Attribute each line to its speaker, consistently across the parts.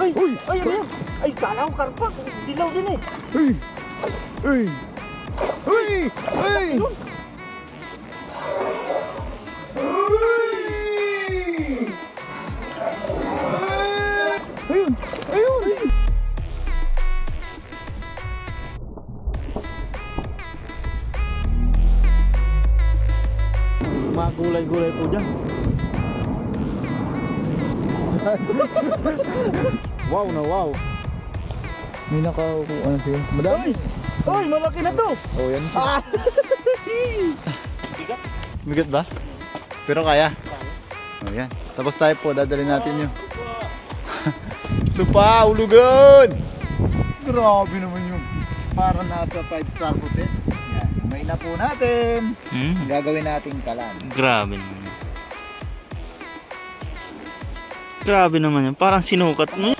Speaker 1: Ay!
Speaker 2: Uy!
Speaker 1: Ay, ano yan? Ay, kala ko karpa. Dilaw din eh.
Speaker 2: Uy! Uy! Uy! Uy!
Speaker 1: Yun.
Speaker 2: Ayun! Ayun!
Speaker 1: Magulay-gulay po dyan.
Speaker 2: Wow na wow! May ano siya? Madami!
Speaker 1: Ay, malaki na to.
Speaker 2: Oh, yan.
Speaker 1: Ah! Bigat.
Speaker 2: Bigat ba? Pero kaya. Oh, yan. Tapos tayo po, dadalhin natin yun. Supa, ulugan! Grabe naman yun. Para nasa 5-star hotel. Yan. May na po natin. Gagawin natin kalan.
Speaker 3: Grabe naman. Grabe naman yan. Parang sinukat mo.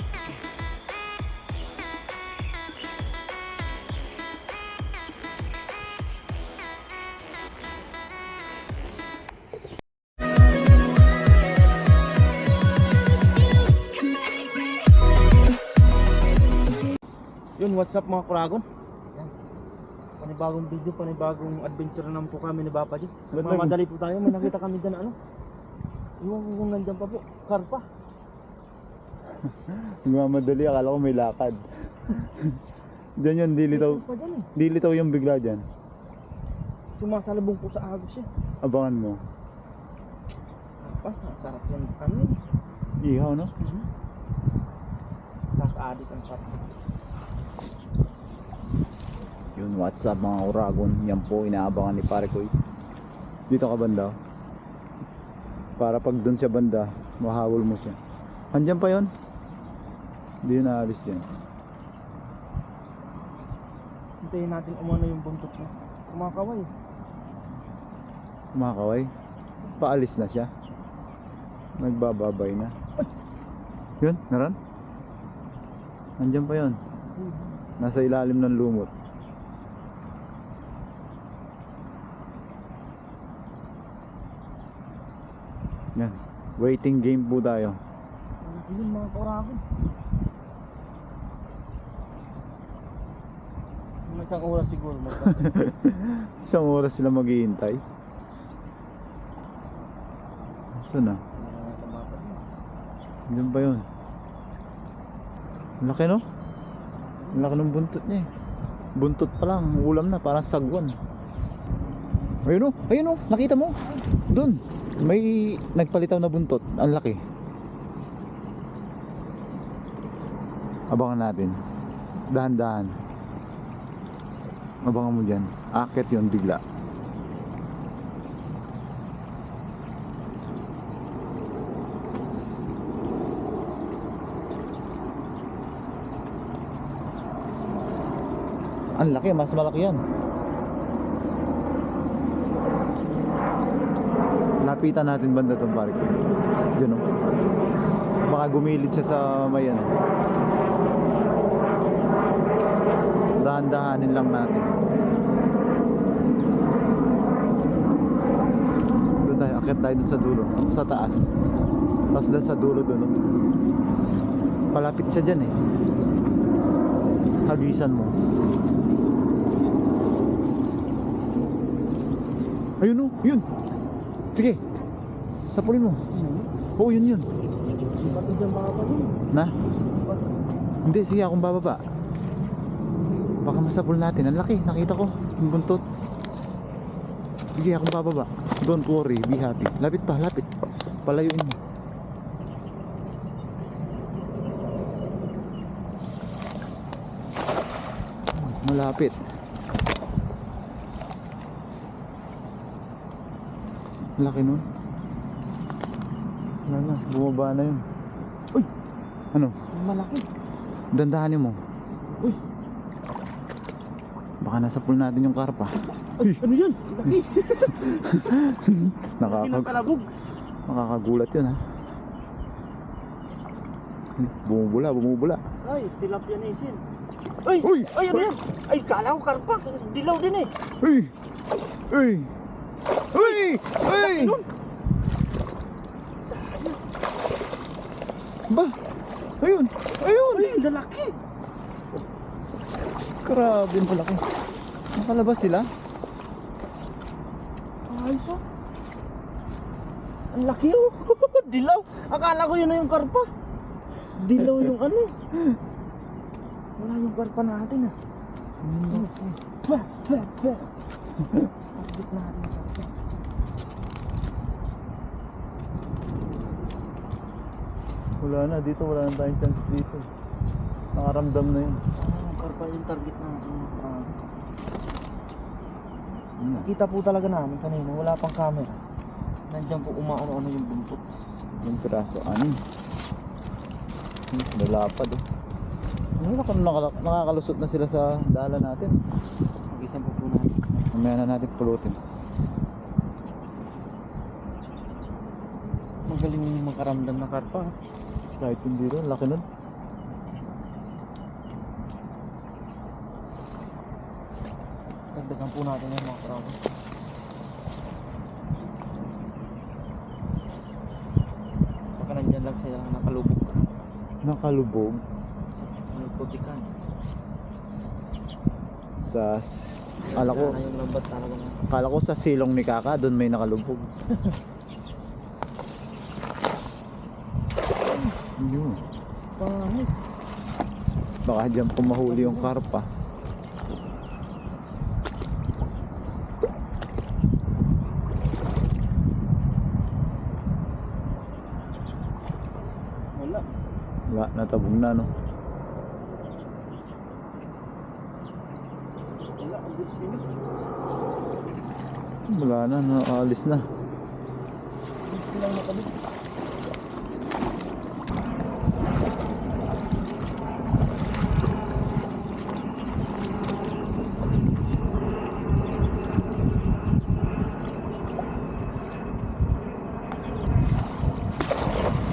Speaker 1: Yun, what's up mga kuragon? Yan. Panibagong video, panibagong adventure naman po kami ni Papa G. Mamadali po tayo, may nakita kami dyan ano. Yung nandyan pa po, karpa.
Speaker 2: Mamadali, akala ko may lakad. Diyan yun, dilitaw.
Speaker 1: Pa dyan eh.
Speaker 2: Dilitaw yung bigla dyan.
Speaker 1: Sumasalubong po sa agos eh.
Speaker 2: Abangan mo.
Speaker 1: Karpa, masarap yan kami.
Speaker 2: Ihaw, no?
Speaker 1: Kaka-addict ang karpa.
Speaker 2: Yun, what's up mga uragon. Yan po, inaabangan ni Pare Koy. Dito ka banda. Para pag dun siya banda, mahawol mo siya. Andyan pa yon. Hindi yun naalis dyan.
Speaker 1: Hintayin natin umano yung buntot niya. Kumakaway.
Speaker 2: Kumakaway. Paalis na siya. Nagbababay na. Yun, naran? Andyan pa yon. Nasa ilalim ng lumot. Yan. Waiting game po tayo.
Speaker 1: Malaki yun mga kuragon. Mga isang oras siguro.
Speaker 2: Isang oras sila maghihintay. Saan na? Diyan ba yun? Ang laki no? Ang laki ng buntot niya eh. Buntot pa lang, ulam na, parang sagwan. Ayun o, ayun o, nakita mo? Doon, may nagpalitaw na buntot. Ang laki. Abangan natin. Dahan-dahan. Abangan mo dyan. Akit yun bigla. Ang laki, mas malaki yan. Lapitan natin banda itong Pare Koy. Diyan o. Baka gumilid siya sa may ano. Dahan-dahanin lang natin. Doon tayo, akit tayo doon sa dulo. Sa taas. Tapos doon sa dulo doon. Palapit siya dyan eh. Hagisan mo. Ayun o, yun. Sige. Sapulin mo. Oo, yun yun.
Speaker 1: Pati dyan mga kapatid.
Speaker 2: Na? Hindi, sige akong bababa. Baka masapul natin. Ang laki, nakita ko. Yung buntot. Sige akong bababa. Don't worry, be happy. Lapit pa, lapit. Palayuin mo. Malapit. Laki nun. Wala na, bumaba na yun. Uy! Ano?
Speaker 1: Malaki.
Speaker 2: Dandahanin mo.
Speaker 1: Uy!
Speaker 2: Baka nasa pool natin yung karpa.
Speaker 1: Ay, ano yan? Laki. Kinapalabog.
Speaker 2: Nakakagulat yun ha. Bumubula, bumubula.
Speaker 1: Ay, tilapia na isin. Ay!
Speaker 2: Uy!
Speaker 1: Ay, ano yan? Ay, kala ko karpa. Dilaw din eh.
Speaker 2: Uy! Uy! Uy! Uy!
Speaker 1: Sayang.
Speaker 2: Ba? Ayun! Ayun!
Speaker 1: Ay, lalaki!
Speaker 2: Grabe ang palaki. Nakalabas sila?
Speaker 1: Ayos oh. Ang laki oh. Dilaw. Akala ko yun na yung karpa. Dilaw yung ano. Wala yung karpa natin ah. Pagdit natin yung karpa.
Speaker 2: Wala na dito, wala na tayong chance dito. Nakaramdam na yun.
Speaker 1: Yung karpa yung target natin. Nakita po talaga namin kanina. Wala pang camera. Nandiyan po umaano-ano yung buntot.
Speaker 2: Yung piraso, anin. Lalapad oh. Nakakalusot na sila sa dala natin.
Speaker 1: Mag-isang po po natin.
Speaker 2: Mamaya na natin pulutin.
Speaker 1: Magaling yung makaramdam na karpa.
Speaker 2: Kahit hindi rin, laki nun.
Speaker 1: Dagdagan po natin yung mga karapa. Baka nandyan lang sila nakalubog.
Speaker 2: Nakalubog
Speaker 1: Nagputikan.
Speaker 2: sa... Akala ko,
Speaker 1: Na yung lambat talaga na.
Speaker 2: akala ko sa silong ni Kaka, doon may nakalubog. Yun.
Speaker 1: Pangit.
Speaker 2: Baka dyan pumahuli yung karpa.
Speaker 1: Wala.
Speaker 2: Wala, natabog na no.
Speaker 1: Wala. Ang bilis nila.
Speaker 2: Wala na, naalis na.
Speaker 1: Bilis nilang nakabit.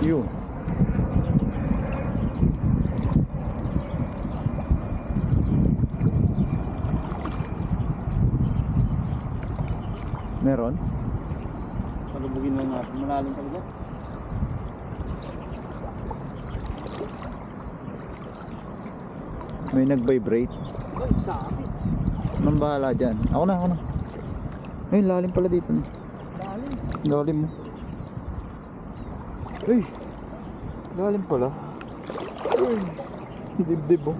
Speaker 2: Yun. Meron?
Speaker 1: Palubugin lang natin. Malalim talaga.
Speaker 2: May nag-vibrate.
Speaker 1: Ay, sabi.
Speaker 2: Nang bahala dyan. Ako na, ako na. Ay, lalim pala dito.
Speaker 1: Lalim.
Speaker 2: Lalim mo. Ay, lalim pala. Ay, dibdib oh.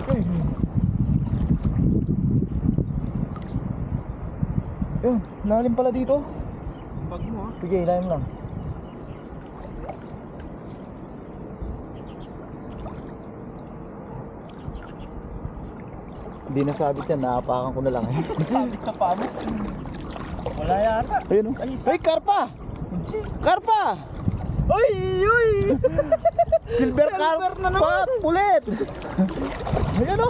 Speaker 2: Ay. Yun, lalim pala dito.
Speaker 1: Pag mo ha.
Speaker 2: Sige, ilalim lang. Hindi nasabit yan, naapakan ko na lang eh.
Speaker 1: Sabit sa paa mo. Wala yata.
Speaker 2: Ayun oh.
Speaker 1: Ay, isa.
Speaker 2: Ay, karpa! Karpa!
Speaker 1: Uy! Uy!
Speaker 2: Silver
Speaker 1: Silver
Speaker 2: carp
Speaker 1: na naman!
Speaker 2: ulit! Ayan o!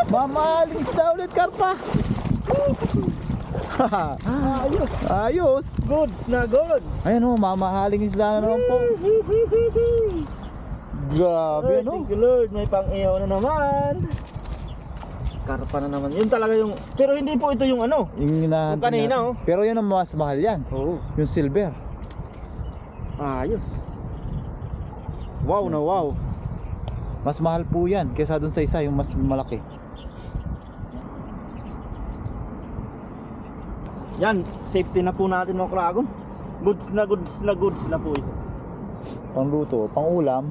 Speaker 2: Mamahaling isda ulit, karpa!
Speaker 1: Ayos.
Speaker 2: Ayos!
Speaker 1: Goods na goods.
Speaker 2: Ayan o, mamahaling isda na naman po. Grabe
Speaker 1: Ay,
Speaker 2: ano?
Speaker 1: thank you Lord. May pang-iyaw na naman. Karpa na naman. Yun talaga yung... Pero hindi po ito yung ano.
Speaker 2: Yung
Speaker 1: Yung kanina, oh.
Speaker 2: Pero yun ang mas mahal yan.
Speaker 1: Oo.
Speaker 2: Yung silver.
Speaker 1: Ayos. Wow na wow.
Speaker 2: Mas mahal po yan kaysa dun sa isa, yung mas malaki.
Speaker 1: Yan. Safety na po natin mga kragon. Goods na goods na goods na po ito.
Speaker 2: Pangluto, pangulam.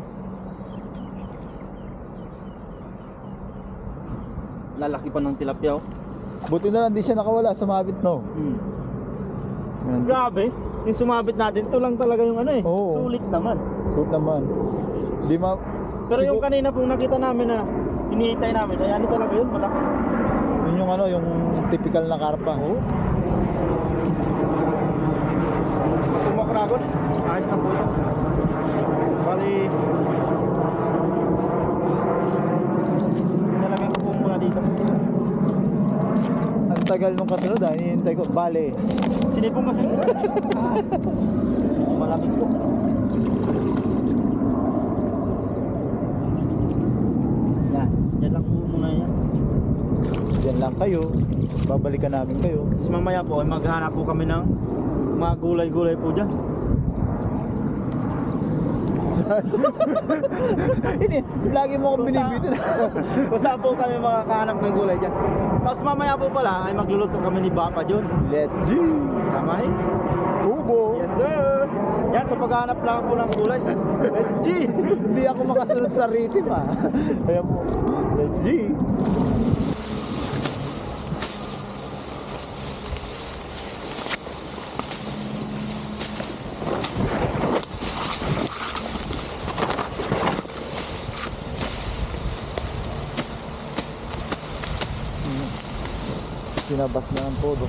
Speaker 1: Lalaki pa ng tilapia oh.
Speaker 2: Buti na lang di siya nakawala, sumabit no. Yan.
Speaker 1: Grabe. Yung sumabit natin, ito lang talaga yung ano eh.
Speaker 2: Oo.
Speaker 1: Sulit naman.
Speaker 2: Good naman. Di ma...
Speaker 1: Pero yung
Speaker 2: Sigur-
Speaker 1: kanina pong nakita namin na hinihintay namin, ay ano talaga yun, malaki.
Speaker 2: Yun yung ano, yung typical na karpa.
Speaker 1: Oo. Ito mga kragon, ayos na po ito. Bali, nalagay ko po muna dito.
Speaker 2: Ang tagal nung kasunod hinihintay ko. Bale.
Speaker 1: Sinipong kasi. Malamig po. Yan, yan lang po muna yan.
Speaker 2: Diyan lang kayo. Babalikan namin kayo.
Speaker 1: Tapos mamaya po ay maghanap po kami ng mga gulay-gulay po dyan.
Speaker 2: Ini, lagi mo akong binibitin.
Speaker 1: Kung saan po kami makakahanap ng gulay dyan. Tapos mamaya po pala ay magluluto kami ni Papa John.
Speaker 2: Let's G!
Speaker 1: Samay.
Speaker 2: Kubo!
Speaker 1: Yes sir! Yan, sa paghahanap lang po ng gulay. Let's G!
Speaker 2: Hindi ako makasunod sa rhythm ah. Ayan po. Let's G! Sinabas na ang todo.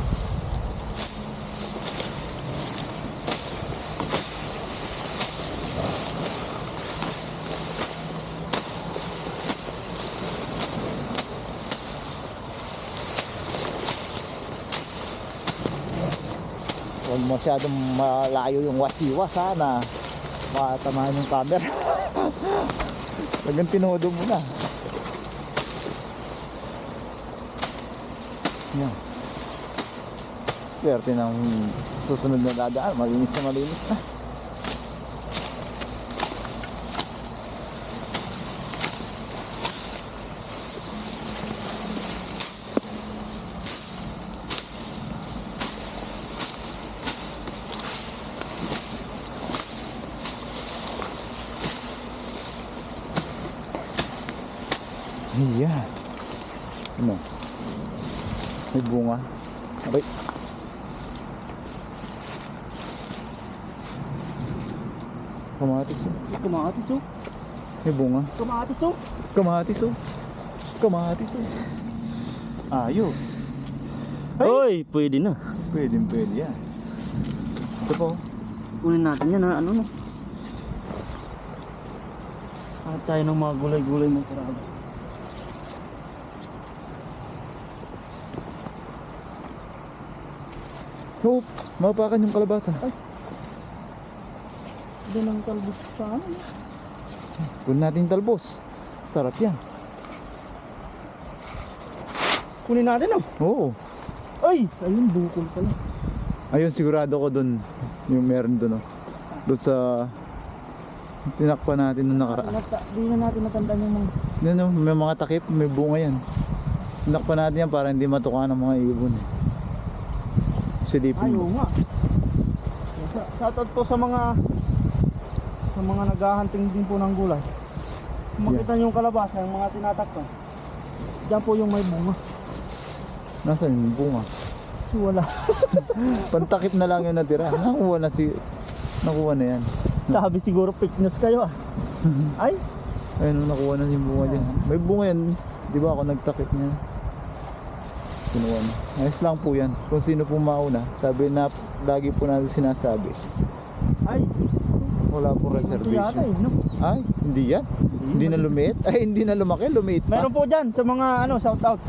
Speaker 2: Huwag masyadong malayo yung wasiwa sana matamahan yung camera. Talagang tinodo mo na. Yan. Swerte ng susunod na dadaan. Malinis na malinis na. Ayan. Ano? May bunga. Abay. Kamatis oh.
Speaker 1: Kamatis oh.
Speaker 2: May bunga.
Speaker 1: Kamatis oh.
Speaker 2: Kamatis oh. Kamatis oh. Ayos.
Speaker 3: Hoy, pwede na.
Speaker 2: Pwede yan. Ito po.
Speaker 3: Kunin natin yan na ano no. At tayo ng mga gulay-gulay mo karami.
Speaker 2: Hope, mapakan yung kalabasa.
Speaker 1: Doon ang talbos sa ano.
Speaker 2: Kunin natin yung talbos. Sarap yan.
Speaker 1: Kunin natin oh.
Speaker 2: Oo.
Speaker 1: Ay! Ayun, bukol pala.
Speaker 2: Ayun, sigurado ko dun. Yung meron dun oh. Dun sa tinakpan natin nung nakaraan.
Speaker 1: Di na natin matandaan yung mga...
Speaker 2: Yan oh, may mga takip, may bunga yan. Tinakpan natin yan para hindi matukan ng mga ibon. Silipin
Speaker 1: Ay,
Speaker 2: mo.
Speaker 1: oo nga. Shoutout po sa mga naghahunting din po ng gulay. Kung makita niyo yung kalabasa, yung mga tinatakpan. Diyan po yung may bunga.
Speaker 2: Nasaan yung bunga?
Speaker 1: Wala.
Speaker 2: Pantakip na lang yung natira. Nakuha na yan.
Speaker 1: Sabi siguro fake news kayo ah. Ay,
Speaker 2: Ayun, nakuha na yung bunga dyan. May bunga yan. Di ba ako nagtakip niyan? Kinuha na. Ayos lang po yan. Kung sino po mauna. Sabi na, lagi po natin sinasabi.
Speaker 1: ay.
Speaker 2: Wala po
Speaker 1: Ito yata
Speaker 2: reservation.
Speaker 1: eh, no?
Speaker 2: Ay, hindi yan. Hindi na lumiit. Ay, hindi na lumaki. Lumiit pa.
Speaker 1: Meron po dyan sa mga ano, shoutout.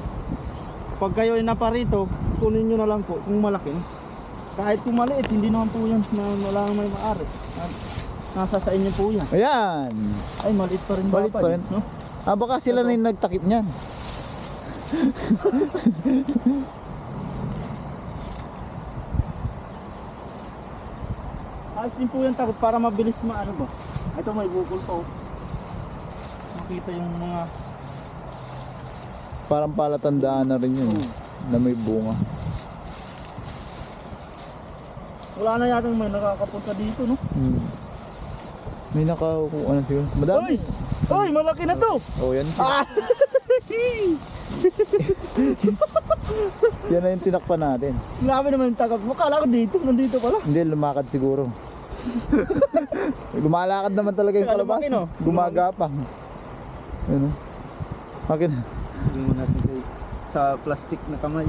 Speaker 1: Pag kayo ay naparito, kunin nyo na lang po kung malaki. Kahit kung maliit, hindi naman po yan na wala nang may maari. At nasa sa inyo po yan.
Speaker 2: Ayan.
Speaker 1: Ay, maliit pa rin.
Speaker 2: Maliit
Speaker 1: dapat,
Speaker 2: pa rin.
Speaker 1: No?
Speaker 2: Ah, baka sila na yung nagtakip niyan.
Speaker 1: Ayos din po yan takot para mabilis maano ba. Ito may bukol pa oh. Makita yung mga
Speaker 2: Parang palatandaan na rin yun. Na may bunga.
Speaker 1: wala na yata may nakakapunta dito no.
Speaker 2: May nakakuha na siguro. Madami.
Speaker 1: Oy! Oy, malaki na to!
Speaker 2: Oh, yan.
Speaker 1: Ah!
Speaker 2: Yan na yung tinakpan natin.
Speaker 1: Grabe naman yung takot mo. Kala ko dito, nandito pala.
Speaker 2: Hindi, lumakad siguro. Lumalakad naman talaga yung
Speaker 1: Kaya
Speaker 2: kalabas.
Speaker 1: lumaki, no?
Speaker 2: Gumagapang. Ano? Akin na.
Speaker 1: Hindi mo natin sa plastic na kamay.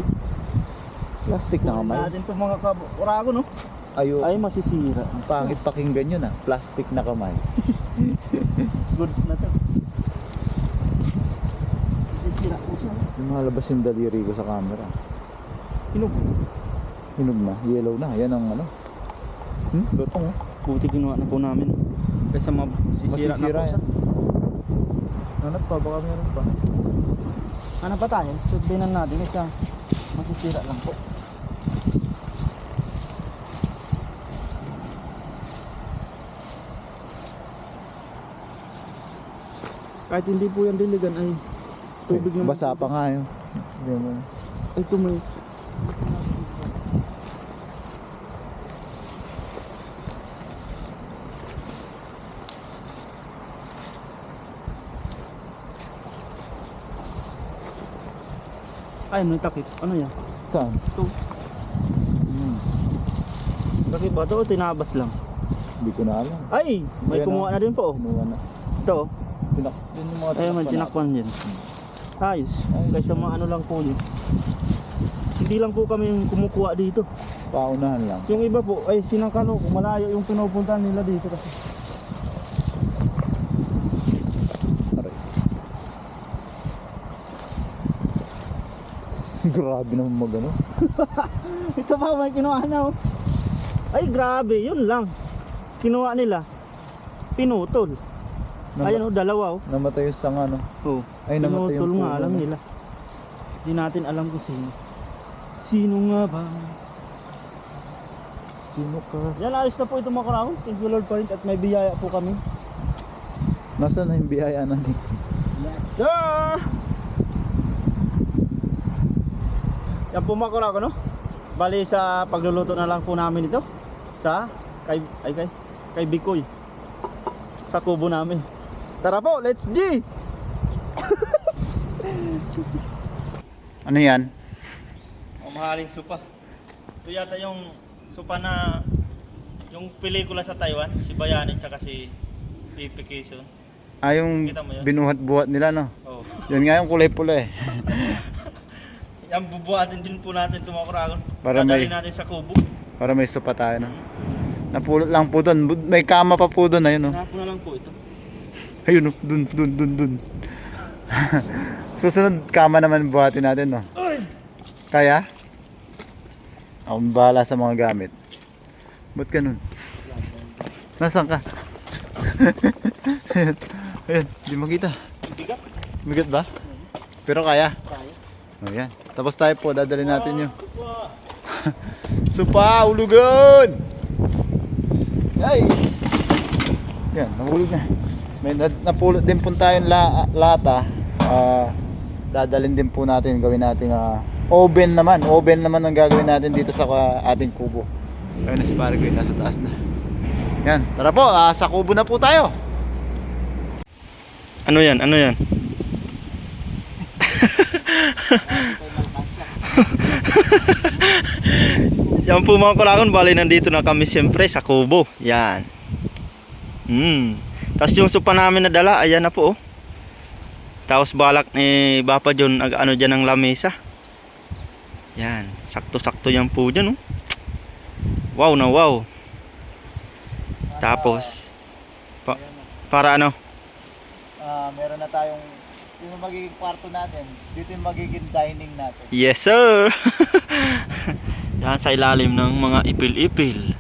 Speaker 2: Plastic na
Speaker 1: Kunin
Speaker 2: kamay.
Speaker 1: natin itong mga orago no.
Speaker 2: Ayo.
Speaker 1: Ay, masisira.
Speaker 2: Ang pangit pakinggan yun ah. Plastic na kamay.
Speaker 1: Goods na to. Masisira po siya.
Speaker 2: Lumalabas yung daliri ko sa camera.
Speaker 1: Hinog.
Speaker 2: Hinog na. Yellow na. Yan ang ano. Lutong oh.
Speaker 3: Buti kinuha na po namin.
Speaker 1: Kaysa masisira na
Speaker 2: Masisira
Speaker 1: po siya.
Speaker 2: yan. Hanap pa. Baka meron pa.
Speaker 1: Ano pa tayo? Surveynan natin isa. Masisira lang po. Kahit hindi po yan diligan ay tubig naman.
Speaker 2: Basa pa nga yun. Hindi mo.
Speaker 1: Ito may ay, may takip. Ano yan?
Speaker 2: Saan?
Speaker 1: Ito. Takip ba ito o tinabas lang?
Speaker 2: Hindi ko na alam.
Speaker 1: Ay! May
Speaker 2: Ayan,
Speaker 1: kumuha na din po.
Speaker 2: Kinuha na.
Speaker 1: Ito.
Speaker 2: Yun yung mga
Speaker 1: Ay, may tinakpan din. Ayos. Kaysa mga ano lang po yun. Hindi lang po kami yung kumukuha dito.
Speaker 2: Paunahan lang.
Speaker 1: Yung iba po ay sinangkano kung malayo yung pinupuntahan nila dito kasi.
Speaker 2: Aray. Grabe naman magano.
Speaker 1: Ito pa may kinuha na oh. Ay grabe, yun lang. Kinuha nila. Pinutol. Ayan oh, dalawa oh.
Speaker 2: Namatay yung sanga no.
Speaker 1: Oh.
Speaker 2: Ay, namatay
Speaker 1: Pinutol
Speaker 2: yung
Speaker 1: nga,
Speaker 2: puno,
Speaker 1: alam
Speaker 2: no?
Speaker 1: nila. Hindi natin alam kung sino. Sino nga ba?
Speaker 2: Sino ka?
Speaker 1: Yan, ayos na po ito mga karaon. Thank you Lord Point at may biyaya po kami.
Speaker 2: Nasaan na yung biyaya natin?
Speaker 1: Yes sir! Yan po mga karaon, no? Bali sa pagluluto na lang po namin ito. Sa kay Bikoy. Sa kubo namin. Tara po, let's G!
Speaker 2: Ano yan?
Speaker 1: Mahaling supa. Ito yata yung supa na yung pelikula sa Taiwan, si Bayani tsaka si Pipi Quezon.
Speaker 2: Ah, yung
Speaker 1: Kita mo yun?
Speaker 2: binuhat-buhat nila no?
Speaker 1: Oh.
Speaker 2: Yun nga yung kulay-pula eh.
Speaker 1: Yan bubuhatin din po natin ito mga karagon.
Speaker 2: Para
Speaker 1: Dadalhin
Speaker 2: may-
Speaker 1: natin sa kubo.
Speaker 2: Para may sopa tayo no? Napulot lang po doon. May kama pa po doon. Ayun no?
Speaker 1: Hinapo na lang po ito.
Speaker 2: Ayun no? Dun. Susunod kama naman buhatin natin no? Kaya? Akong bahala sa mga gamit. Ba't ganun? Nasaan ka? Ayun, di makita.
Speaker 1: Bigat.
Speaker 2: Bigat ba? Pero kaya.
Speaker 1: Kaya.
Speaker 2: O yan. Tapos tayo po, dadalhin natin yung
Speaker 1: Supa.
Speaker 2: supa, ulugan! Ay! Yan, nahulog na. May napulot din po tayong lata. Dadalhin din po natin, gawin natin oven naman ang gagawin natin dito sa ating kubo. Ayun na si pare ko, nasa taas na. Yan, tara po, sa kubo na po tayo.
Speaker 3: Ano yan? Ano yan? Yan po mga kuragon, bali nandito na kami siyempre sa kubo. Yan. Tapos yung sopa namin na dala, ayan na po oh. Tapos balak ni Bapa John ano dyan ng lamesa. Yan, sakto-sakto yan po dyan oh. Wow na wow. Tapos para ano?
Speaker 2: Meron na tayong yung magiging kwarto natin. Dito yung magiging dining natin.
Speaker 3: Yes sir. Yan sa ilalim ng mga ipil-ipil.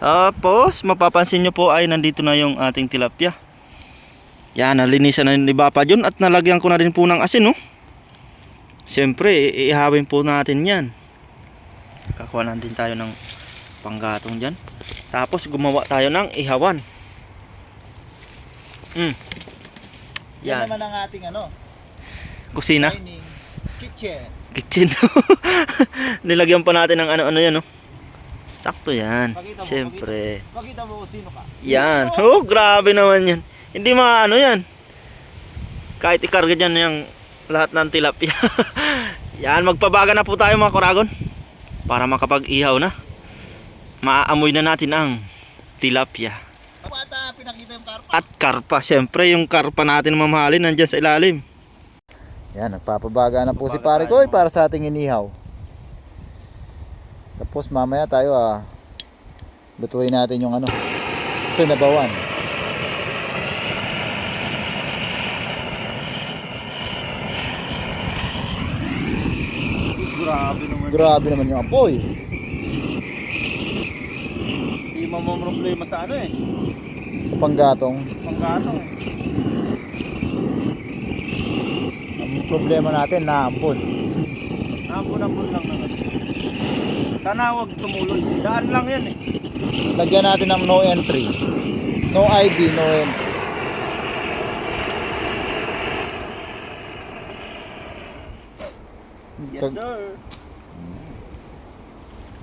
Speaker 3: Tapos mapapansin nyo po ay nandito na yung ating tilapia. Yan, nalinisan na ni Bapa John at nalagyan ko na rin po ng asin oh. Siyempre iihawin po natin yan. Kakuha na din tayo ng panggatong dyan. Tapos gumawa tayo ng ihawan.
Speaker 2: Yan
Speaker 3: Yan,
Speaker 2: naman ang ating
Speaker 3: kusina.
Speaker 2: dining kitchen.
Speaker 3: Kitchen. Nilagyan pa natin ng ano yan oh. Sakto yan.
Speaker 2: Pakita mo,
Speaker 3: Siyempre.
Speaker 2: Pakita mo kung sino ka.
Speaker 3: Yan. Oh, grabe naman yan. Hindi maano yan. Kahit ikarga dyan yung lahat ng tilapia. Yan, magpabaga na po tayo mga kuragon. Para makapag-ihaw na. Maaamoy na natin ang tilapia.
Speaker 2: Kapata, pinakita yung karpa.
Speaker 3: At karpa. Siyempre yung karpa natin mamahalin nandyan sa ilalim.
Speaker 2: Yan, nagpapabaga na po si pare ko para sa ating inihaw. Tapos mamaya tayo lutuin natin yung sinabawan. Grabe naman yung apoy.
Speaker 1: Hindi mo problema sa ano eh.
Speaker 2: Sa panggatong.
Speaker 1: Panggatong eh.
Speaker 2: Ang problema natin naambon.
Speaker 1: Nampun-ampun lang naman. Sana huwag tumuloy. Daan lang yan eh.
Speaker 2: Lagyan natin ng no entry. No ID, no entry.
Speaker 3: Yes, sir.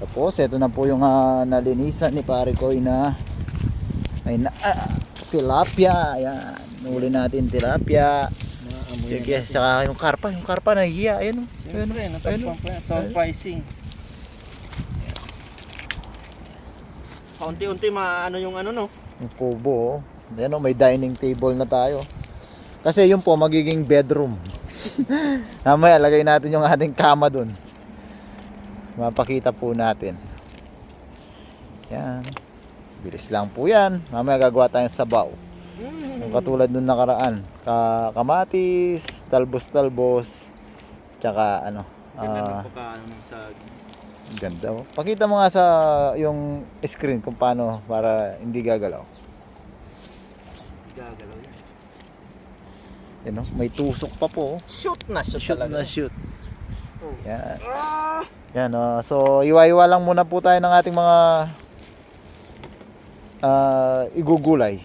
Speaker 2: Tapos, ito na po yung nalinisan ni pare Koy na tilapia. Ayan. Nuli natin tilapia. Sige, saka yung karpa nahihiya. Ayan o.
Speaker 3: Siyempre, natapang pa yan. Surprising. Kaunti-unti maano yung ano no?
Speaker 2: Yung kubo. Ayan o, may dining table na tayo. Kasi yun po, magiging bedroom. Mamaya, lagay natin yung ating kama dun. Mapakita po natin. Yan. Bilis lang po yan. Mamaya gagawa tayong sabaw. Yung katulad nung nakaraan. Kamatis, talbos-talbos. Tsaka ano.
Speaker 3: Ganda ng pagkaano ng sag.
Speaker 2: Ganda. Oh. Pakita mo nga sa yung screen kung paano para hindi gagalaw.
Speaker 3: Gagalaw yan.
Speaker 2: Yan oh, may tusok pa po.
Speaker 3: Shoot na shoot,
Speaker 2: Shoot
Speaker 3: talaga.
Speaker 2: na shoot.
Speaker 3: Oh.
Speaker 2: Yan. Yan oh. So iwa-iwa lang muna po tayo ng ating mga igugulay.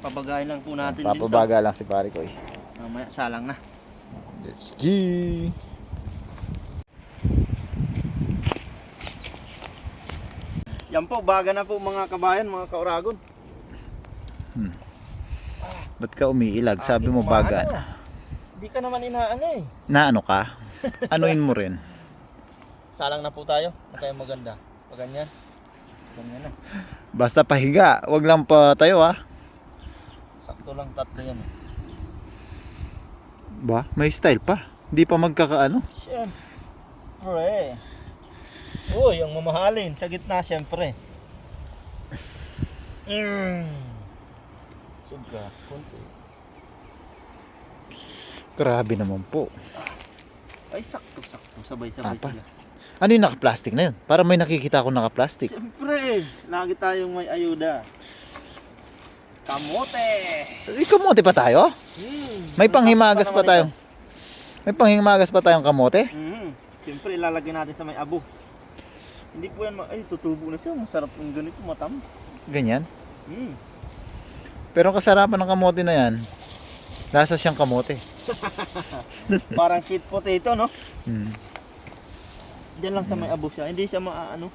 Speaker 3: Pabagayin lang po natin
Speaker 2: Papabaga lang si pare Koy.
Speaker 3: Mamaya salang na.
Speaker 2: Let's go.
Speaker 3: Yan po, baga na po mga kabayan, mga kauragon.
Speaker 2: Ba't ka umiilag? Sabi mo baga.
Speaker 3: Hindi ka naman inaano eh.
Speaker 2: Na ano ka? Anuin mo rin.
Speaker 3: Salang na po tayo. Ang tayo maganda. Pag ganyan. Ganyan na.
Speaker 2: Basta pahiga, wag lang pa tayo ha.
Speaker 3: Sakto lang tatlo yan.
Speaker 2: Ba, may style pa. Hindi pa magkakaano.
Speaker 3: Siyempre. Uy, ang mamahalin. Sa gitna siyempre. Subka. Kunti.
Speaker 2: Grabe naman po.
Speaker 3: Ay, sakto-sakto. Sabay-sabay
Speaker 2: Apa?
Speaker 3: sila.
Speaker 2: Ano yung naka-plastic na yun? Para may nakikita ako naka-plastic.
Speaker 3: Siyempre. Lagi tayong may ayuda. Kamote.
Speaker 2: Kamote pa tayo? May panghimagas pa tayong. May panghimagas pa tayong kamote?
Speaker 3: Siyempre, ilalagay natin sa may abo. Hindi po yan, ay tutubo na siya. Masarap yung ganito, matamis.
Speaker 2: Ganyan. Pero ang kasarapan ng kamote na yan, lasa siyang kamote.
Speaker 3: Parang sweet potato, no?
Speaker 2: Hmm.
Speaker 3: Diyan lang sa may abo siya. Hindi siya maaano.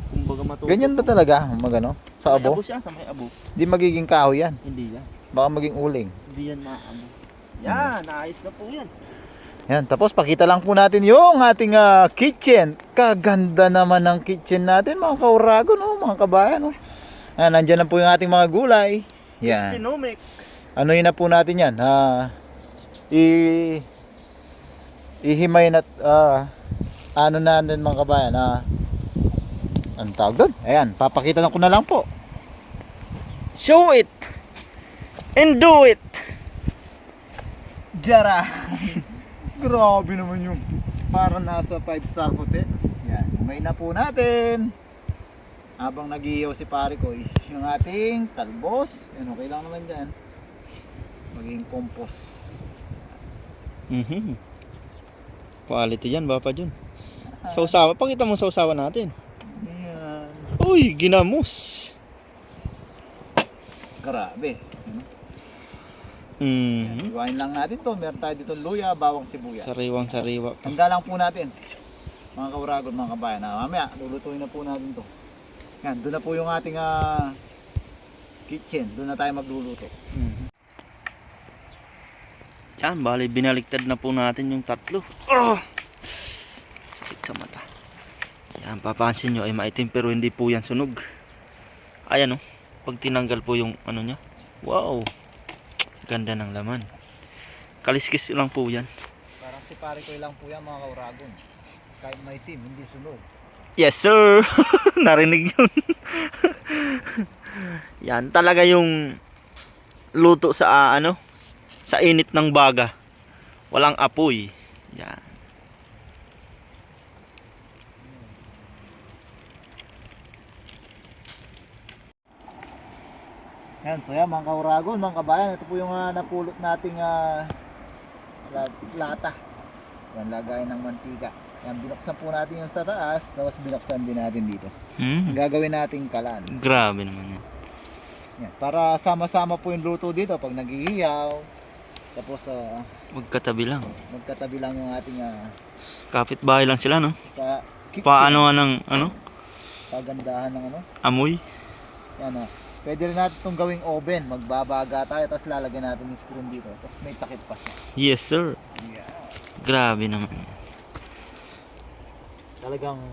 Speaker 3: Kumbaga matuto.
Speaker 2: Ganyan ba talaga? Magano? Sa
Speaker 3: May abo
Speaker 2: abo?
Speaker 3: siya, sa may abo.
Speaker 2: Di magiging kahoy yan.
Speaker 3: Hindi yan.
Speaker 2: Baka maging uling.
Speaker 3: Hindi yan maamo. Yan, naayos na po yan.
Speaker 2: Yan, tapos pakita lang po natin yung ating kitchen. Kaganda naman ng kitchen natin mga kaurago, no? Mga kabayan. No? Nandyan na po yung ating mga gulay. Yan.
Speaker 3: Genomic.
Speaker 2: Ano yun na po natin yan? Ihimay na ano natin mga kabayan. Anong tawag doon? Ayan, papakita na ko na lang po.
Speaker 3: Show it! And do it!
Speaker 2: Jara! Grabe naman yung parang nasa 5-star hotel. Yan, himay na po natin. Habang nag-iiyaw si pare ko, yung ating talbos. Yan, okay lang naman dyan. Maging compost.
Speaker 3: Quality yan, Bapa Jun. Sausawa, pakita mo sausawa natin.
Speaker 2: Yan.
Speaker 3: Uy, ginamos.
Speaker 2: Grabe. Iwain lang natin to. Meron tayo dito luya, bawang sibuyas.
Speaker 3: Sariwang-sariwa.
Speaker 2: Handa lang po natin. Mga kauragon, mga kabayan. Mamaya, lulutuin na po natin to. Yan, doon na po yung ating kitchen. Doon na tayo magluluto.
Speaker 3: Yan, bali binaliktad na po natin yung tatlo. Oh! Sakit sa mata. Yan, papansin nyo ay maitim pero hindi po yan sunog. Ayan o, pag tinanggal po yung ano nya. Wow! Ganda ng laman. Kaliskis lang po yan.
Speaker 2: Parang si pare ko lang po yan mga kauragon. Kahit may team, hindi sunog.
Speaker 3: Yes sir! Narinig yun. Yan talaga yung luto sa ano, sa init ng baga. Walang apoy. Yan.
Speaker 2: Yan, so yan mga kauragon, mga kabayan. Ito po yung napulot nating lata. Yan, lagayan ng mantika. Yan, binuksan po natin yung sa taas, tapos binuksan din natin dito. Ang gagawin nating kalan.
Speaker 3: Grabe naman yan.
Speaker 2: Yan, para sama-sama po yung luto dito pag naghihiyaw. Tapos
Speaker 3: Magkatabi lang.
Speaker 2: magkatabi lang yung ating
Speaker 3: Kapitbahay lang sila, no?
Speaker 2: kitchen.
Speaker 3: Paano ng
Speaker 2: Pagandahan ng
Speaker 3: amoy?
Speaker 2: Yan pwede rin natin itong gawing oven. Magbabaga tayo, tapos lalagyan natin yung screen dito. Tapos may takip pa siya.
Speaker 3: Yes, sir.
Speaker 2: Yeah.
Speaker 3: Grabe naman.
Speaker 2: Talagang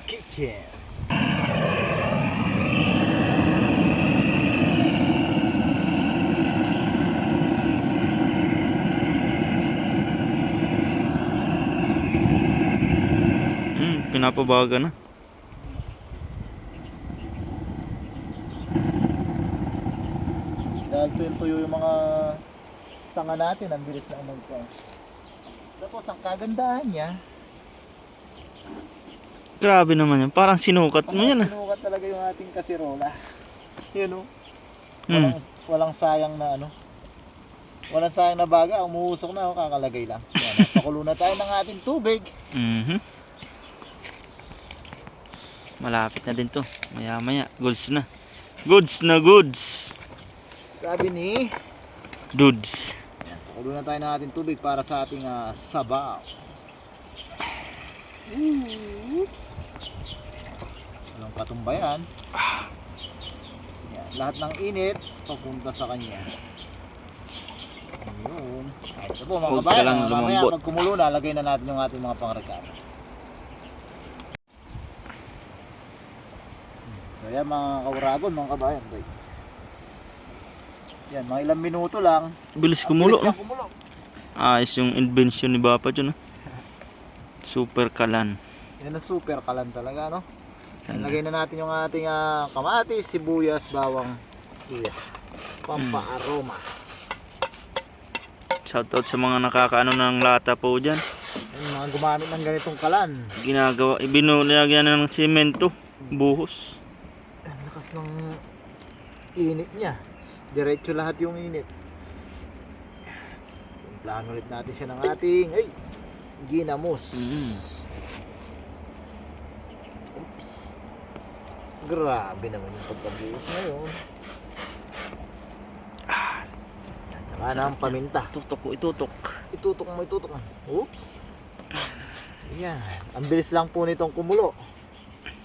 Speaker 2: kitchen.
Speaker 3: Pinapabaga na.
Speaker 2: Dahil tuyo yung mga sanga natin, ang bilis na umagpa. Tapos ang kagandahan niya,
Speaker 3: Grabe naman yan. Parang sinukat mo yan, ah.
Speaker 2: sinukat talaga yung ating kasirola. Yun
Speaker 3: Hmm.
Speaker 2: walang sayang na walang sayang na baga, umuusok na kakalagay lang. Yan, pakulo na tayo ng ating tubig.
Speaker 3: Mhm. Malapit na din to. Maya maya. Goods na. Goods na goods.
Speaker 2: Sabi ni,
Speaker 3: Dudes.
Speaker 2: yan, pakulo na tayo ng ating tubig para sa ating sabaw. Oops. Walang katumbayan. Yan, lahat ng init papunta sa kanya. Ayun. Ayos na po mga
Speaker 3: Huwag ka
Speaker 2: kabayan.
Speaker 3: lang
Speaker 2: Mamaya
Speaker 3: lumambot.
Speaker 2: pag kumulo, lalagay na natin yung ating mga pangrekado. So yan mga kauragon, mga kabayan. Yan, mga ilang minuto lang.
Speaker 3: Bilis kumulo,
Speaker 2: Bilis
Speaker 3: ah.
Speaker 2: yan kumulo.
Speaker 3: Ayos yung invention ni Bapa dyan, ah. Super kalan.
Speaker 2: Yan ang super kalan talaga, no? Lagay na natin yung ating kamatis, sibuyas, bawang, luya. Pampa-aroma.
Speaker 3: Shoutout sa mga nakakaano ng lata po dyan.
Speaker 2: Yung mga gumamit ng ganitong kalan.
Speaker 3: Ginagawa, ibinulagyan na ng semento. Buhos.
Speaker 2: Ang lakas ng init niya. Diretso lahat yung init. Timplahan ulit natin siya ng ating ginamos. Oops. Grabe naman yung pagkabuhos ngayon. Tsaka ng paminta.
Speaker 3: Tutok ko, itutok.
Speaker 2: Itutok mo, itutok mo. Oops. Ayan. Ang bilis lang po nitong kumulo.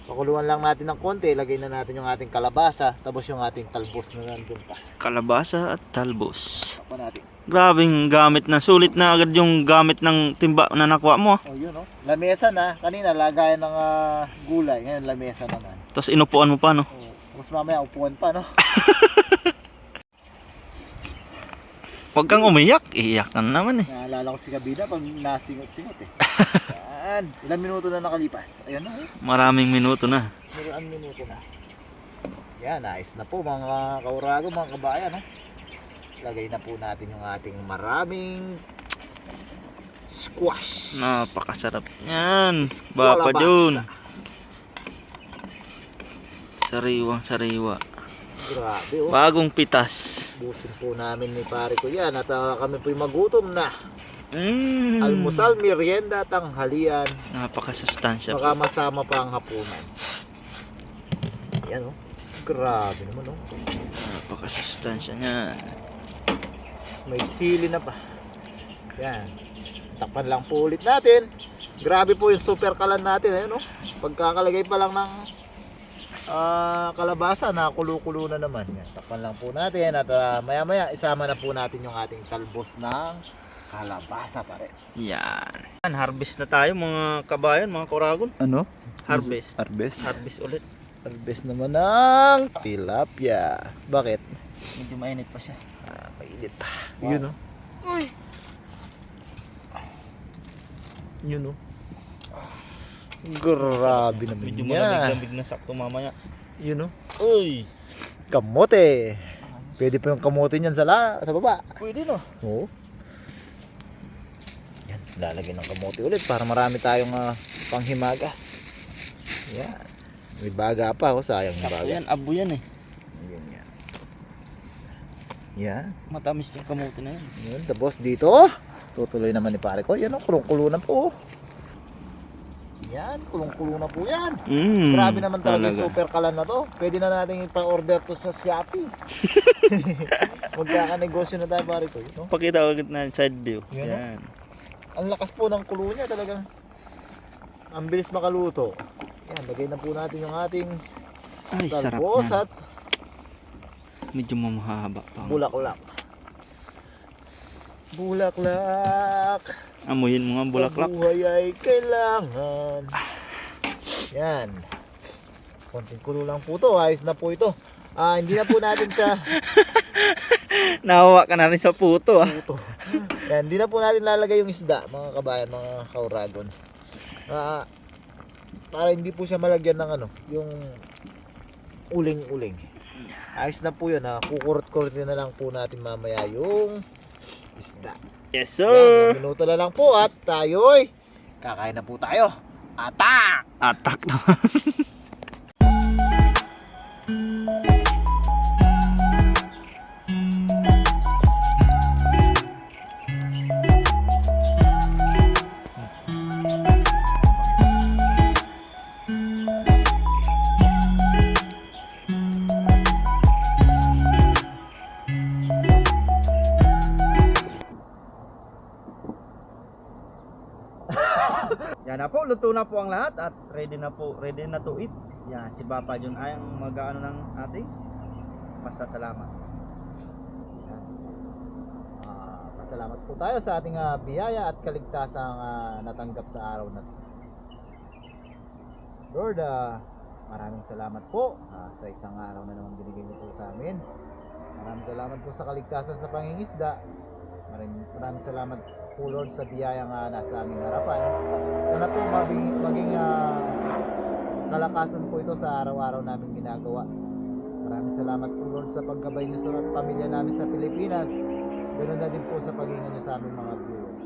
Speaker 2: Pakuluan lang natin ng konti. Lagay na natin yung ating kalabasa. Tapos yung ating talbos na nandun pa.
Speaker 3: Kalabasa at talbos.
Speaker 2: Takpan natin.
Speaker 3: Grabing gamit na. Sulit na agad yung gamit ng timba na nakuha mo, ah.
Speaker 2: Oh, yun lamesa na. Kanina lagayan ng gulay. Ngayon lamesa naman.
Speaker 3: Tapos inupuan mo pa, no?
Speaker 2: Oh, tapos mamaya upuan pa, no?
Speaker 3: Huwag kang umiyak. Iiyak ka na naman, eh.
Speaker 2: Naalala ko si Kabida pag nasingot-singot eh. Yan. Ilang minuto na nakalipas. Ayan na.
Speaker 3: Maraming minuto na.
Speaker 2: Ilang minuto na. Yan, nice na po mga kaurago, mga kabayan. Lagay na po natin yung ating maraming squash.
Speaker 3: Napakasarap yan. Bapa
Speaker 2: Kalabasa.
Speaker 3: Jun. Sariwang sariwa.
Speaker 2: Grabe
Speaker 3: Bagong pitas.
Speaker 2: Busin po namin ni pare ko yan at kami po'y magutom na.
Speaker 3: Mm.
Speaker 2: Almusal, merienda, tanghalian.
Speaker 3: Napakasustansya.
Speaker 2: Baka masama pa ang hapunan. Yan Grabe naman
Speaker 3: Napakasustansya niya.
Speaker 2: May sili na pa. Yan. Takpan lang po ulit natin. Grabe po yung super kalan natin. Ayun Pagkakalagay pa lang ng kalabasa na kulo-kulo na naman. Yan. Takpan lang po natin at maya-maya isama na po natin yung ating talbos ng kalabasa pa rin.
Speaker 3: Yan. Harvest na tayo mga kabayan, mga koragon.
Speaker 2: Ano?
Speaker 3: Harvest.
Speaker 2: Harvest.
Speaker 3: Harvest ulit.
Speaker 2: Harvest naman ng tilapia. Bakit?
Speaker 3: Medyo mainit pa siya.
Speaker 2: Mainit pa.
Speaker 3: Wow.
Speaker 2: Yun Uy! Yun Grabe naman
Speaker 3: Medyo
Speaker 2: yan.
Speaker 3: malamig-lamig na sakto mamaya.
Speaker 2: Yun
Speaker 3: Uy!
Speaker 2: Kamote. Pwede pa yung kamote niyan sa baba.
Speaker 3: Pwede no.
Speaker 2: Oo. Yan, lalagyan ng kamote ulit para marami tayong panghimagas. Yan. May baga pa, sayang yung
Speaker 3: Sakto
Speaker 2: baga.
Speaker 3: yan, abo yan eh.
Speaker 2: Yan. Yan.
Speaker 3: Matamis yung kamote na yan.
Speaker 2: Yun, tapos dito, tutuloy naman ni pare ko. Yan kulong-kulo na po. Yan, kulong-kulo na po yan. Grabe naman talaga yung super kalan na to. Pwede na natin ipa-order to sa Shopee. Magkakanegosyo na tayo pare ko. No?
Speaker 3: Pakita ko na side view.
Speaker 2: Yan, no?
Speaker 3: Yan.
Speaker 2: Ang lakas po ng kulo niya talagang. Ang bilis makaluto. Yan, lagay na po natin yung ating
Speaker 3: Ay, sarap
Speaker 2: talbos
Speaker 3: na.
Speaker 2: at
Speaker 3: Medyo mamahaba pa.
Speaker 2: bulaklak. Bulaklak.
Speaker 3: Amuyin mo nga bulaklak.
Speaker 2: Sa buhay ay kailangan. Yan. Konting kulo lang po to. Ayos na po ito. Hindi na po natin siya
Speaker 3: Nahawa ka na rin sa puto ah.
Speaker 2: puto. Yan, hindi na po natin lalagay yung isda, mga kabayan, mga kauragon. Para hindi po siya malagyan ng ano, yung uling-uling. Ayos na po yun ha. Kukurot-kurot na lang po natin mamaya yung isda.
Speaker 3: Yes
Speaker 2: Yan,
Speaker 3: sir.
Speaker 2: 1 minuto na lang po at tayo'y kakain na po tayo. Atak!
Speaker 3: Atak naman. Yan na po, luto na po ang lahat at ready na to eat. Yan, si Papa John ay ang mag-aano ng ating pasasalamat.
Speaker 2: Yan. Pasalamat po tayo sa ating biyaya at kaligtasang natanggap sa araw na to. Lord, maraming salamat po sa isang araw na naman binigay niyo po sa amin. Maraming salamat po sa kaligtasan sa pangingisda. Maraming salamat po Lord sa biyayang nasa aming harapan. Sana po maging kalakasan po ito sa araw-araw namin ginagawa. Maraming salamat po Lord sa paggabay niyo sa pamilya namin sa Pilipinas. Ganoon na din po sa paghinga niyo sa aming mga viewers.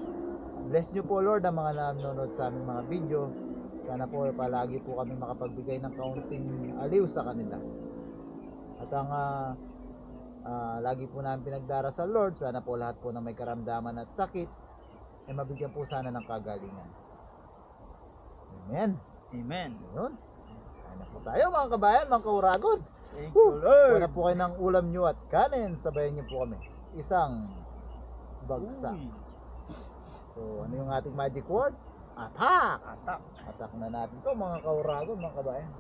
Speaker 2: Bless niyo po Lord ang mga nanonood sa aming mga video. Sana po palagi po kami makapagbigay ng kaunting aliw sa kanila. At ang lagi po namin pinagdarasal Lord, sana po lahat po na may karamdaman at sakit ay mabigyan po sana ng kagalingan. Amen.
Speaker 3: Amen.
Speaker 2: Yun. Kaya na po tayo mga kabayan, mga kauragon.
Speaker 3: Thank you Lord.
Speaker 2: Kuha na po kayo ng ulam nyo at kanin. Sabayan nyo po kami. Isang bagsak.
Speaker 3: Uy,
Speaker 2: So ano yung ating magic word? Attack!
Speaker 3: atak.
Speaker 2: Attack na natin to mga kauragon, mga kabayan.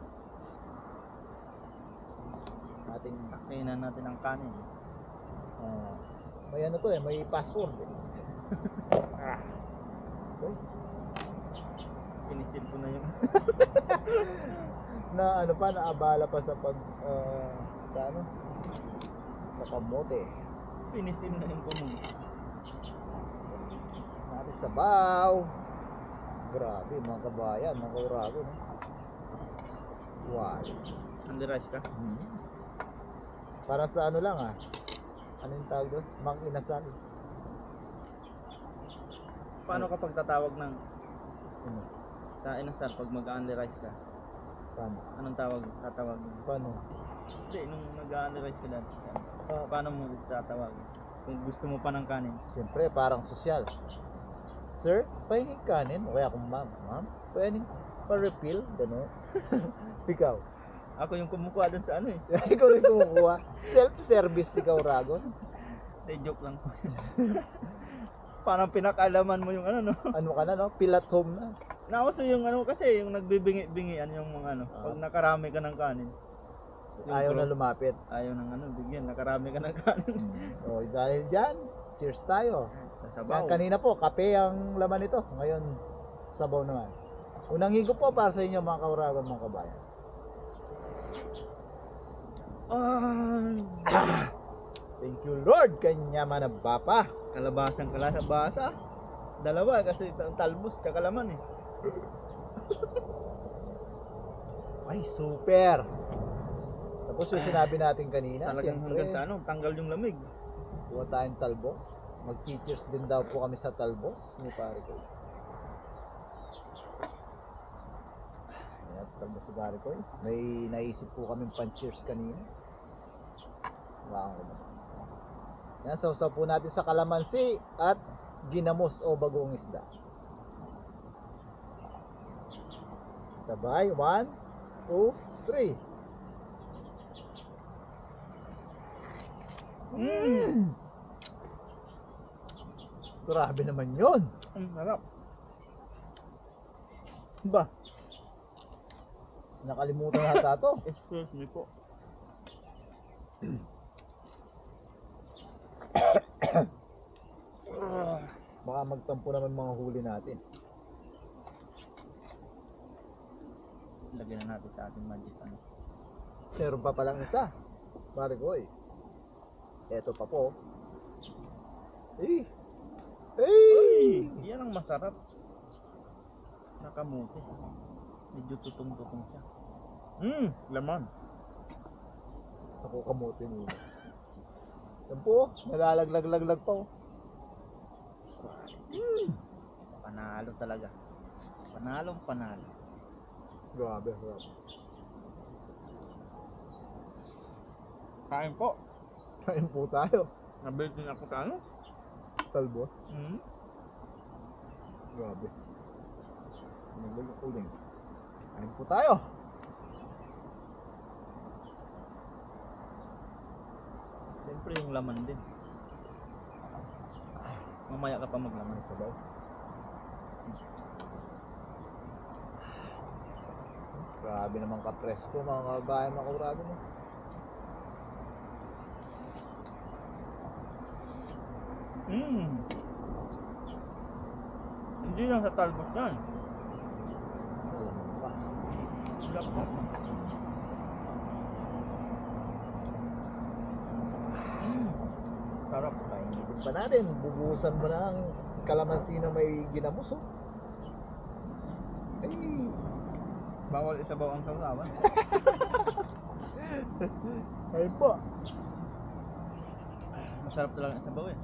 Speaker 2: Ating
Speaker 3: Takinan natin ang kanin.
Speaker 2: may ano to may password eh. Okay.
Speaker 3: Pinisil ko na yung
Speaker 2: Na ano pa, naabala pa sa sa ano? Sa kamote.
Speaker 3: pinisil na yung kumong.
Speaker 2: Natin sabaw. Grabe mga kabayan, mga kauragon. Wow.
Speaker 3: Under rice ka?
Speaker 2: Para sa ano lang ano yung tawag doon? Mang inasal.
Speaker 3: Paano kapag tatawag ng
Speaker 2: Ano?
Speaker 3: sa inasal pag mag-under rice ka?
Speaker 2: Paano?
Speaker 3: Anong tatawag mo?
Speaker 2: Paano?
Speaker 3: Hindi, nung nag-under rice ka dati. Paano mo tatawag? Kung gusto mo pa ng kanin.
Speaker 2: Siyempre, parang sosyal. Sir, pahingin kanin. O kaya kung ma'am, pwedeng pa-refill, gano'n. Ikaw.
Speaker 3: Ako yung kumukuha dun sa ano eh.
Speaker 2: Ikaw rin kumukuha. Self-service ikaw, Ragon.
Speaker 3: Hindi, joke lang po. Parang pinakalaman mo yung ano no.
Speaker 2: Ano ka na, no? Pilat home na.
Speaker 3: Nauso yung ano kasi yung nagbibingi-bingian yung mga ano. Pag nakarami ka ng kanin. Yung
Speaker 2: Ayaw
Speaker 3: pro-
Speaker 2: na lumapit.
Speaker 3: Ayaw ng ano, bigyan. Nakarami ka ng kanin.
Speaker 2: O, dahil dyan, cheers tayo.
Speaker 3: Sa sabaw.
Speaker 2: Kanina po, kape ang laman nito. Ngayon, sabaw naman. Unang higo po para sa inyo, mga kauragon, mga kabayan. Thank you, Lord. Kanya manabapa.
Speaker 3: Kalabasang kalabasa. Dalawa kasi talbos tsaka laman eh.
Speaker 2: Ay, super. Tapos yung sinabi natin kanina,
Speaker 3: Talagang
Speaker 2: siyempre,
Speaker 3: hanggang sa ano, tanggal yung lamig.
Speaker 2: kuha tayong talbos. Mag-cheers din daw po kami sa talbos ni pare ko. Ayan, talbos si pare ko. May naisip po kami pan-cheers kanina. Wow. Yan, sausaw po natin sa kalamansi at ginamos o bagong isda. Sabay, 1, 2, 3. Grabe naman yun.
Speaker 1: Ang sarap.
Speaker 2: Ba? Nakalimutan na ata to.
Speaker 1: Excuse me po.
Speaker 2: Baka magtampo naman mga huli natin.
Speaker 1: Lagyan na natin sa ating magic ano.
Speaker 2: Meron pa palang isa. Pare ko eh. Eto pa po. Eh. Eh.
Speaker 1: Yan ang masarap. Nakamuti. Medyo tutong-tutong siya. Laman.
Speaker 2: Ako kamote mo. Yan po. Nalalaglag-laglag pa oh.
Speaker 1: Panalo talaga. Panalong panalo.
Speaker 2: Grabe, grabe.
Speaker 1: Kain po.
Speaker 2: Kain po tayo.
Speaker 1: Nabili din ako sa ano?
Speaker 2: Talbot.
Speaker 1: Hmm.
Speaker 2: Grabe. Naglag uling. Kain po tayo.
Speaker 1: Siyempre yung laman din. Mamaya ka pa maglaman.
Speaker 2: Sabaw. Grabe naman ka-presko mga kabayan mga kaurado mo.
Speaker 1: Hindi lang sa talbos yan.
Speaker 2: Salamat pa.
Speaker 1: Sarap po. Sarap.
Speaker 2: Painitin pa natin. Bubuhusan mo na ang kalamansi na may ginamos oh. Ay.
Speaker 1: Bawal isabaw ang sausawan.
Speaker 2: Ayun po.
Speaker 1: Masarap talaga ang isabaw eh.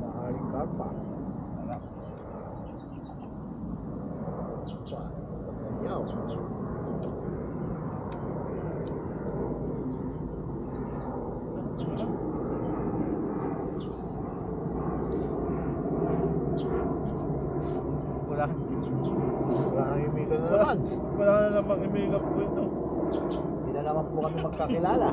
Speaker 2: Mahaling karpa.
Speaker 1: Sarap.
Speaker 2: Pa. Pagkaliyaw.
Speaker 1: Wala.
Speaker 2: Wala nang imigan na naman.
Speaker 1: Wala na namang imigap po ito.
Speaker 2: Hindi na naman po kami magkakilala.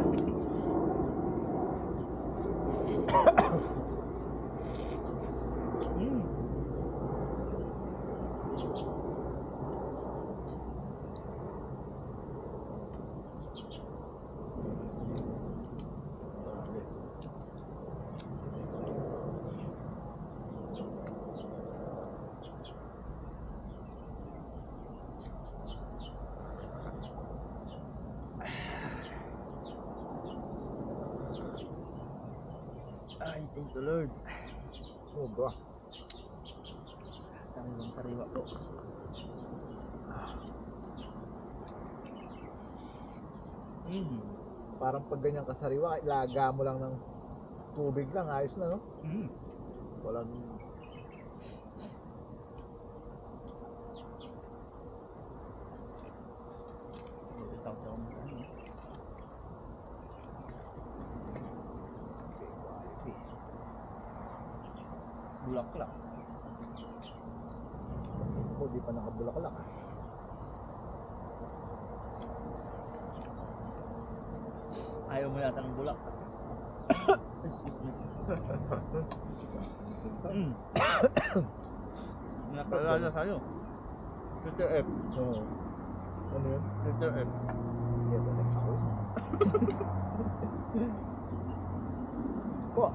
Speaker 1: Ay, thank you Lord.
Speaker 2: Sobra.
Speaker 1: Sariwang sariwa po.
Speaker 2: Parang pag ganyan kasariwa, ilaga mo lang ng tubig lang, ayos na no? Walang
Speaker 1: Bulaklak.
Speaker 2: ako, di pa nakabulaklak.
Speaker 1: Ayaw mo yata ng bulak. Excuse me. Nakalala sa'yo. Peter F.
Speaker 2: Oo. Ano yun?
Speaker 1: Peter F.
Speaker 2: Yan talaga ako. Po,